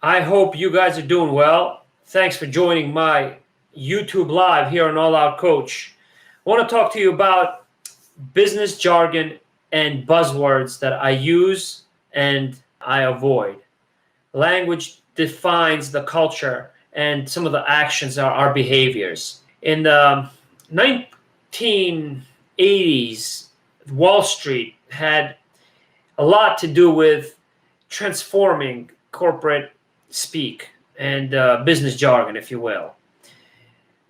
I hope you guys are doing well. Thanks for joining my YouTube live here on All Out Coach. I want to talk to you about business jargon and buzzwords that I use and I avoid. Language defines the culture and some of the actions are our behaviors. In the 1980s, Wall Street had a lot to do with transforming corporate speak and business jargon, if you will,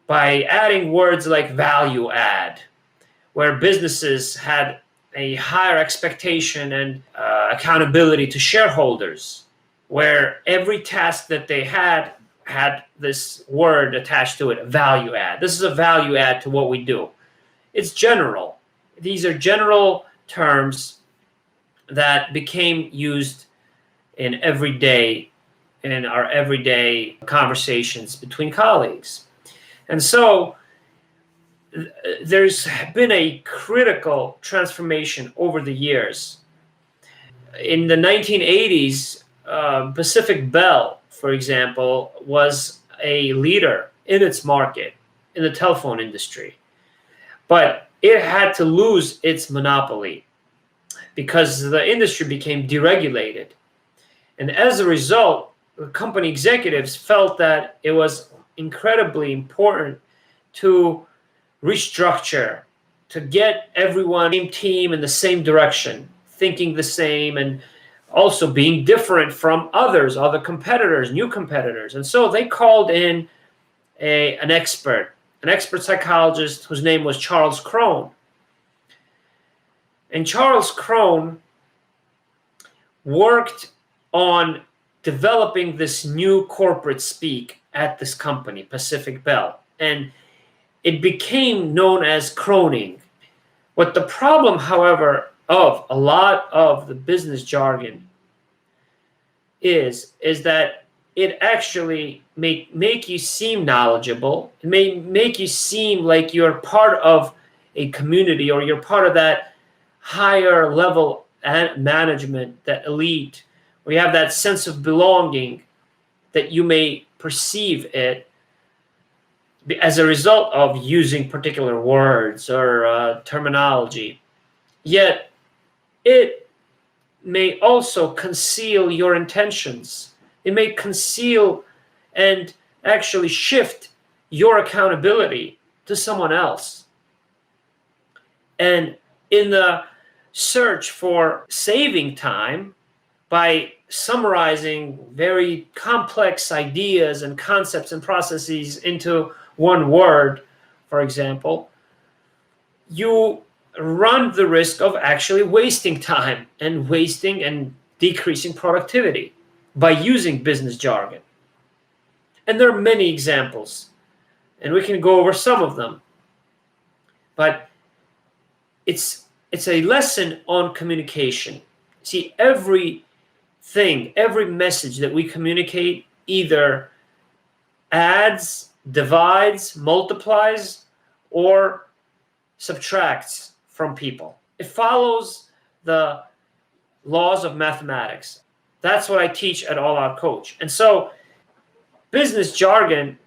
by adding words like value add, where businesses had a higher expectation and accountability to shareholders, where every task that they had this word attached to it, value add. This is a value add to what we do. It's general. These are general terms that became used in our everyday conversations between colleagues. And so there's been a critical transformation over the years. In the 1980s, Pacific Bell, for example, was a leader in its market in the telephone industry. But it had to lose its monopoly because the industry became deregulated. And as a result, the company executives felt that it was incredibly important to restructure, to get everyone in the same team in the same direction, thinking the same, and also being different from other competitors, new competitors. And so they called in an expert psychologist whose name was Charles Crone. And Charles Crone worked on developing this new corporate speak at this company, Pacific Bell. And it became known as croning. What the problem, however, of a lot of the business jargon is that it actually may make you seem knowledgeable. It may make you seem like you're part of a community or you're part of that higher level management, that elite, where you have that sense of belonging that you may perceive it as a result of using particular words or terminology. Yet it may also conceal your intentions. It may conceal and actually shift your accountability to someone else. And in the search for saving time by summarizing very complex ideas and concepts and processes into one word, for example, you run the risk of actually wasting time and decreasing productivity by using business jargon. And there are many examples, and we can go over some of them. But it's a lesson on communication. See, every message that we communicate either adds, divides, multiplies, or subtracts from people. It follows the laws of mathematics. That's what I teach at All Out Coach. And so business jargon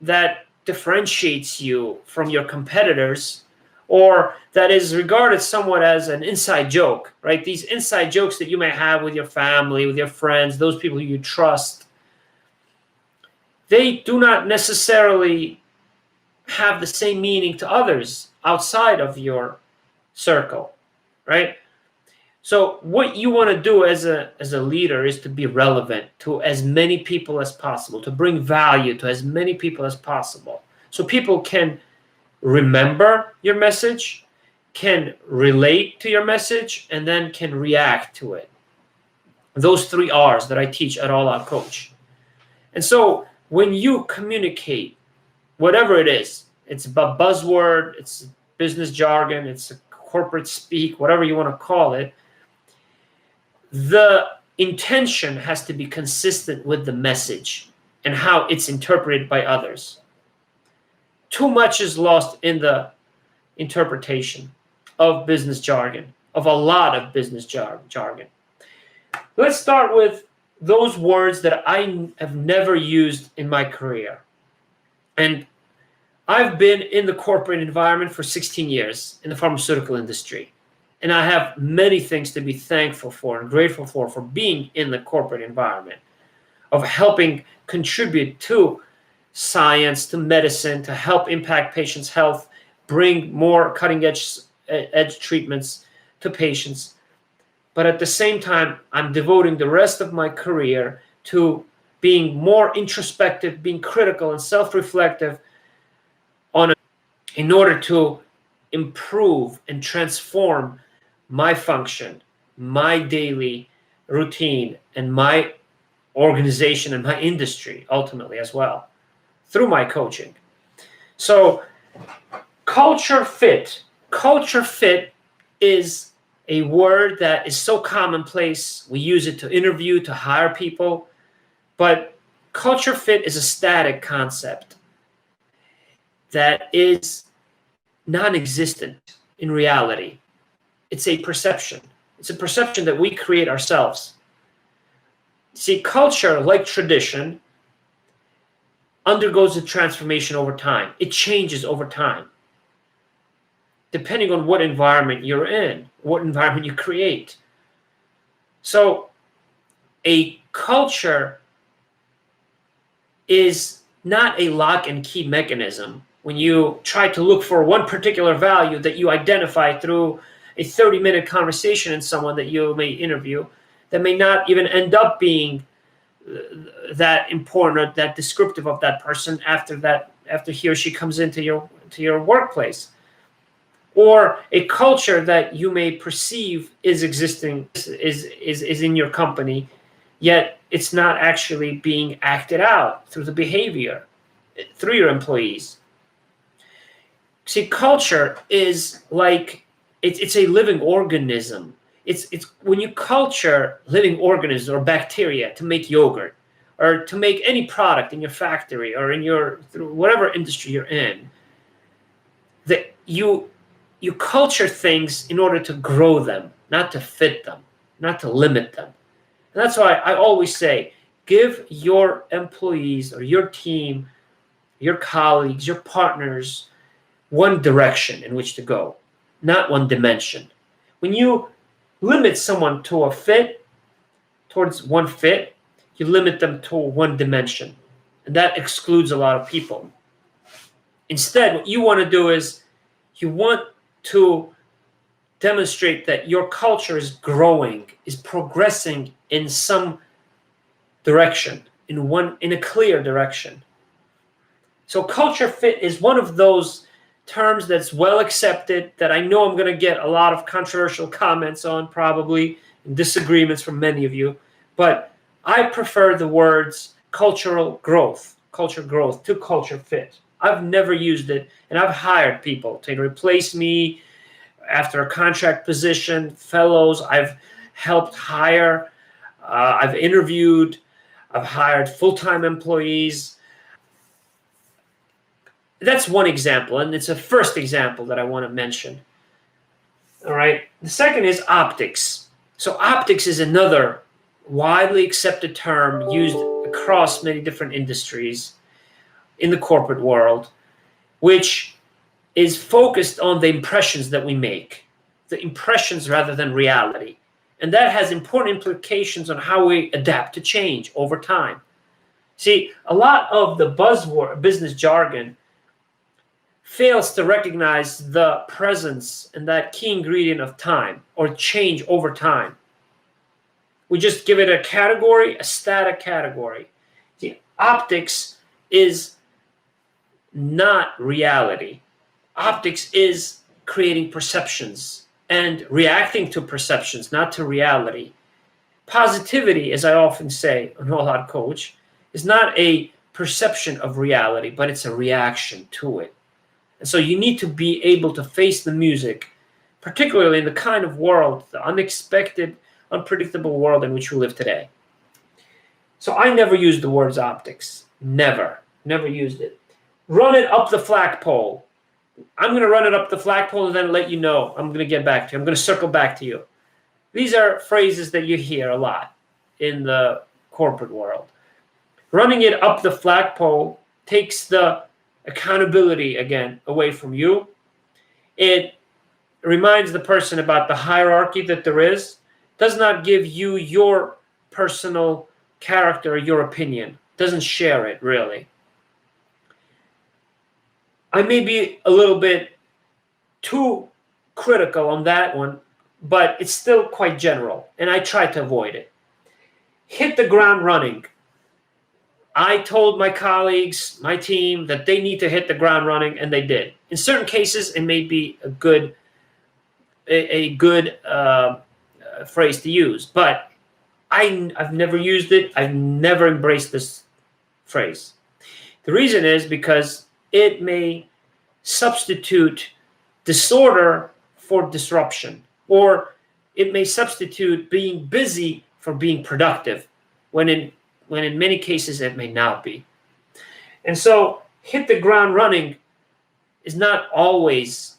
that differentiates you from your competitors, or that is regarded somewhat as an inside joke, right? These inside jokes that you may have with your family, with your friends, those people you trust, they do not necessarily have the same meaning to others outside of your circle, right? So what you want to do as a leader is to be relevant to as many people as possible, to bring value to as many people as possible, so people can remember your message, can relate to your message, and then can react to it. Those 3 R's that I teach at All Out Coach. And so when you communicate, whatever it is, it's a buzzword, it's business jargon, it's a corporate speak, whatever you want to call it, the intention has to be consistent with the message and how it's interpreted by others. Too much is lost in the interpretation of business jargon, of a lot of business jargon. Let's start with those words that I have never used in my career. And I've been in the corporate environment for 16 years in the pharmaceutical industry. And I have many things to be thankful for and grateful for being in the corporate environment, of helping contribute to science, to medicine, to help impact patients' health, bring more cutting edge treatments to patients. But at the same time, I'm devoting the rest of my career to being more introspective, being critical and self-reflective in order to improve and transform my function, my daily routine, and my organization and my industry ultimately as well through my coaching. So culture fit is a word that is so commonplace. We use it to interview, to hire people, but culture fit is a static concept that is non-existent in reality. It's a perception. It's a perception that we create ourselves. See, culture, like tradition, undergoes a transformation over time. It changes over time, depending on what environment you're in, what environment you create. So a culture is not a lock and key mechanism. When you try to look for one particular value that you identify through a 30-minute conversation in someone that you may interview, that may not even end up being that important or that descriptive of that person after he or she comes into your workplace. Or a culture that you may perceive is existing, is in your company, yet it's not actually being acted out through the behavior, through your employees. See, culture is like, it's a living organism. It's when you culture living organisms or bacteria to make yogurt or to make any product in your factory or in through whatever industry you're in, that you culture things in order to grow them, not to fit them, not to limit them. And that's why I always say, give your employees or your team, your colleagues, your partners, one direction in which to go, not one dimension. When you limit someone to a fit, towards one fit, you limit them to one dimension. And that excludes a lot of people. Instead, what you want to do is you want to demonstrate that your culture is growing, is progressing in some direction, in a clear direction. So culture fit is one of those terms that's well accepted, that I know I'm going to get a lot of controversial comments on, probably, and disagreements from many of you. But I prefer the words culture growth to culture fit. I've never used it, and I've hired people to replace me after a contract position, fellows I've helped hire, I've interviewed, I've hired full-time employees. That's one example, and it's a first example that I want to mention. All right. The second is optics. So optics is another widely accepted term used across many different industries in the corporate world, which is focused on the impressions that we make, the impressions rather than reality. And that has important implications on how we adapt to change over time. See, a lot of the buzzword business jargon fails to recognize the presence and that key ingredient of time or change over time. We just give it a category, a static category. See, optics is not reality. Optics is creating perceptions and reacting to perceptions, not to reality. Positivity, as I often say, an all-out coach, is not a perception of reality, but it's a reaction to it. And so you need to be able to face the music, particularly in the kind of world, the unexpected, unpredictable world in which we live today. So I never used the words optics. Never used it. Run it up the flagpole. I'm going to run it up the flagpole and then let you know. I'm going to get back to you. I'm going to circle back to you. These are phrases that you hear a lot in the corporate world. Running it up the flagpole takes the accountability again away from you. It reminds the person about the hierarchy that there is, does not give you your personal character, your opinion, doesn't share it really. I may be a little bit too critical on that one, but it's still quite general, and I try to avoid it. Hit the ground running. I told my colleagues, my team, that they need to hit the ground running, and they did. In certain cases, it may be a good phrase to use, but I've never used it. I've never embraced this phrase. The reason is because it may substitute disorder for disruption, or it may substitute being busy for being productive, when in many cases it may not be. And so hit the ground running is not always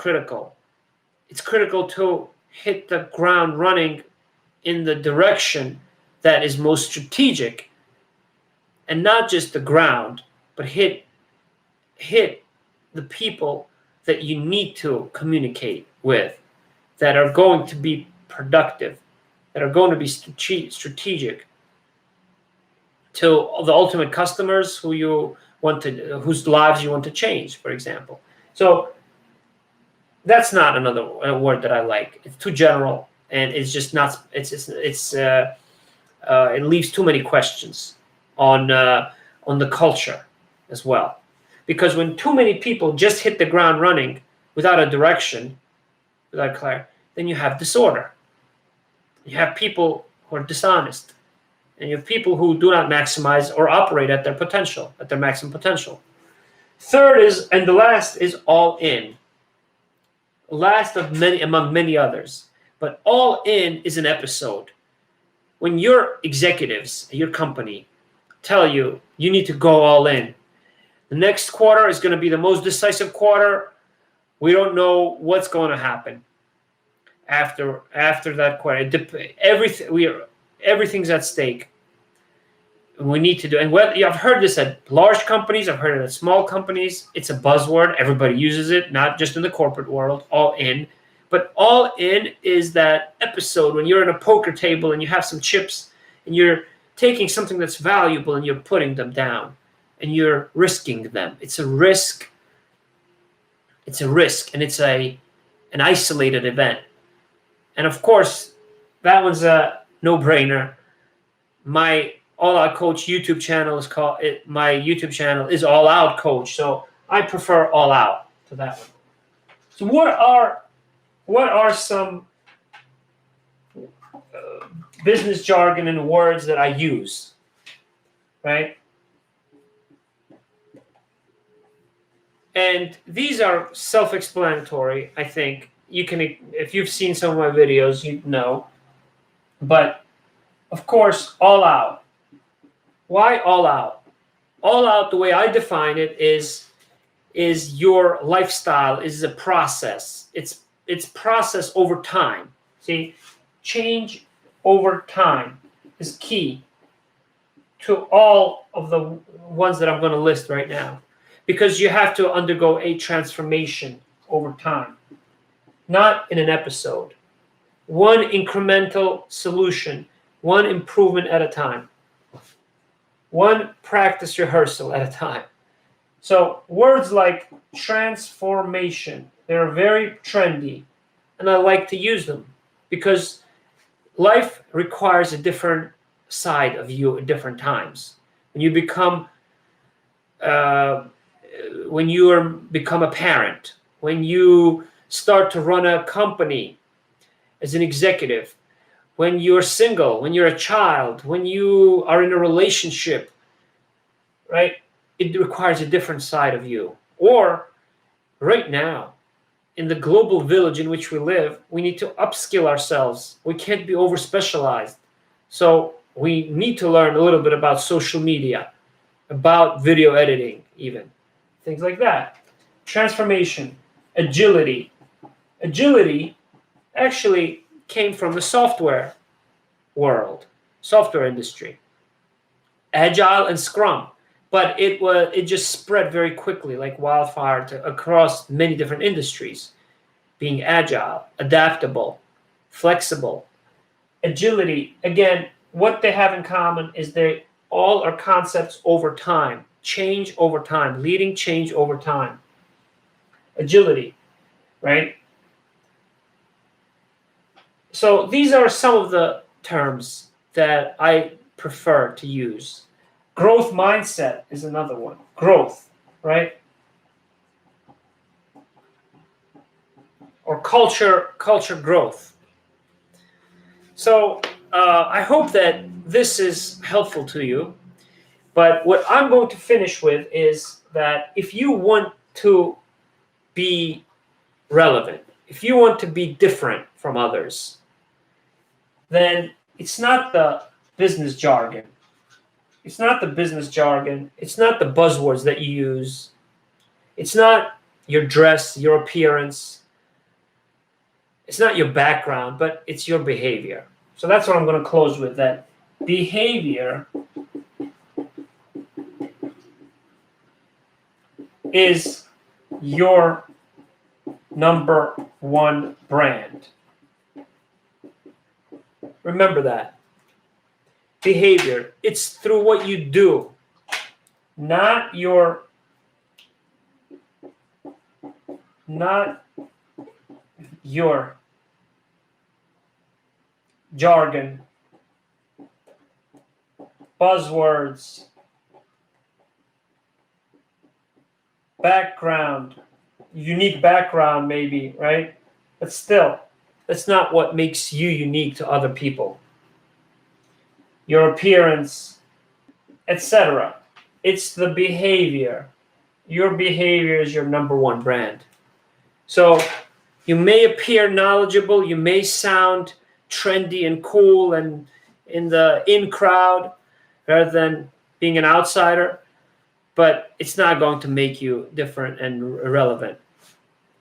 critical. It's critical to hit the ground running in the direction that is most strategic, and not just the ground, but hit the people that you need to communicate with, that are going to be productive, that are going to be strategic to the ultimate customers whose lives you want to change, for example. So that's not another word that I like. It's too general, and it's just not. It leaves too many questions on the culture as well. Because when too many people just hit the ground running without a direction, without clarity, then you have disorder. You have people who are dishonest, and you have people who do not maximize or operate at their potential, at their maximum potential. Third is, and the last is all in. Last of many, among many others. But all in is an episode. When your executives, your company, tell you you need to go all in, the next quarter is going to be the most decisive quarter. We don't know what's going to happen after that quarter. Everything's at stake. We need to do, and I've heard this at large companies. I've heard it at small companies. It's a buzzword. Everybody uses it, not just in the corporate world. All in, but all in is that episode when you're at a poker table and you have some chips and you're taking something that's valuable and you're putting them down. And you're risking them. It's a risk. It's a risk, and it's an isolated event. And of course, that one's a no-brainer. My All Out Coach YouTube channel is my YouTube channel is All Out Coach, so I prefer All Out to that one. So what are some business jargon and words that I use, right? And these are self-explanatory, I think. You can, if you've seen some of my videos, you know. But, of course, all out. Why all out? All out, the way I define it, is your lifestyle, is a process. It's process over time. See, change over time is key to all of the ones that I'm going to list right now. Because you have to undergo a transformation over time, not in an episode. One incremental solution, one improvement at a time, one practice rehearsal at a time. So words like transformation, they're very trendy, and I like to use them because life requires a different side of you at different times. When you become become a parent, when you start to run a company as an executive, when you're single, when you're a child, when you are in a relationship, right? It requires a different side of you. Or right now, in the global village in which we live, we need to upskill ourselves. We can't be over-specialized. So we need to learn a little bit about social media, about video editing even. Things like that. Transformation, agility. Agility actually came from the software world. software industry. Agile and Scrum, but it just spread very quickly like wildfire across many different industries. Being agile, adaptable, flexible, agility. Again, what they have in common is they all are concepts over time, change over time, leading change over time. Agility, right? So these are some of the terms that I prefer to use. Growth mindset is another one. Growth, right? Or culture growth. So I hope that this is helpful to you. But what I'm going to finish with is that if you want to be relevant, if you want to be different from others, then it's not the business jargon. It's not the business jargon. It's not the buzzwords that you use. It's not your dress, your appearance. It's not your background, but it's your behavior. So that's what I'm going to close with, that behavior is your number one brand. Remember that. Behavior, it's through what you do, not your jargon, buzzwords, background, unique background maybe, right? But still, that's not what makes you unique to other people. Your appearance, etc. It's the behavior. Your behavior is your number one brand. So you may appear knowledgeable, you may sound trendy and cool and in the in crowd rather than being an outsider, but it's not going to make you different and relevant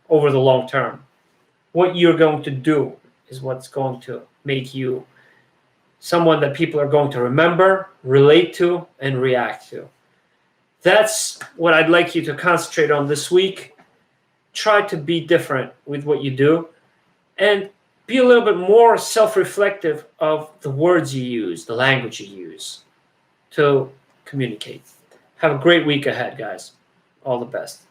over the long term. What you're going to do is what's going to make you someone that people are going to remember, relate to, and react to. That's what I'd like you to concentrate on this week. Try to be different with what you do and be a little bit more self-reflective of the words you use, the language you use to communicate. Have a great week ahead, guys. All the best.